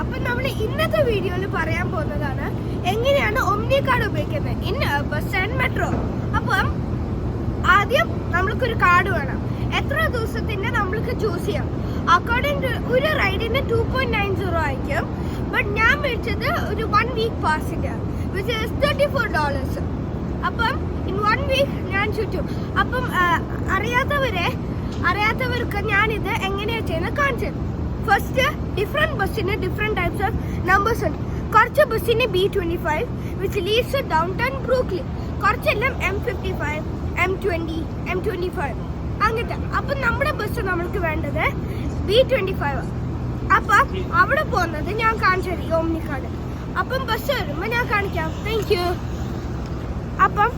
അപ്പം നമ്മൾ ഇന്നത്തെ വീഡിയോയിൽ പറയാൻ പോകുന്നതാണ് എങ്ങനെയാണ് ഒമ്നി കാർഡ് ഉപയോഗിക്കുന്നത് ഇൻ ബസ് ആൻഡ് മെട്രോ. അപ്പം ആദ്യം നമ്മൾക്കൊരു കാർഡ് വേണം. എത്ര ദിവസത്തിന്റെ നമ്മൾക്ക് ചൂസ് ചെയ്യാം. അക്കോർഡിംഗ് ടു ഒരു റൈഡിന് 2.90 ആയിരിക്കും. ബട്ട് ഞാൻ മേടിച്ചത് ഒരു 1 വീക്ക് പാസിന്റെ വിച്ച് ഈസ് $34. അപ്പം ഇൻ 1 വീക്ക് ഞാൻ ചുറ്റും. അപ്പം അറിയാത്തവർക്ക് ഞാനിത് എങ്ങനെയാണ് ചെയ്യുന്നത് കാണിച്ചത്. ഫസ്റ്റ് ഡിഫറെന്റ് ബസ്സിന് ഡിഫറെന്റ് ടൈപ്സ് ഓഫ് നമ്പേഴ്സ് ഉണ്ട്. കുറച്ച് ബസ്സിന് B25 which leads downtown Brooklyn, കുറച്ചെല്ലാം M55, M20, M25 അങ്ങനത്തെ. അപ്പം നമ്മുടെ ബസ് നമ്മൾക്ക് വേണ്ടത് B25. അപ്പം അവിടെ പോകുന്നത് ഞാൻ കാണിച്ചത് ഈ ഓമ്നി കാർഡ്. അപ്പം ബസ് വരുമ്പോൾ ഞാൻ കാണിക്കാം. Thank you. അപ്പം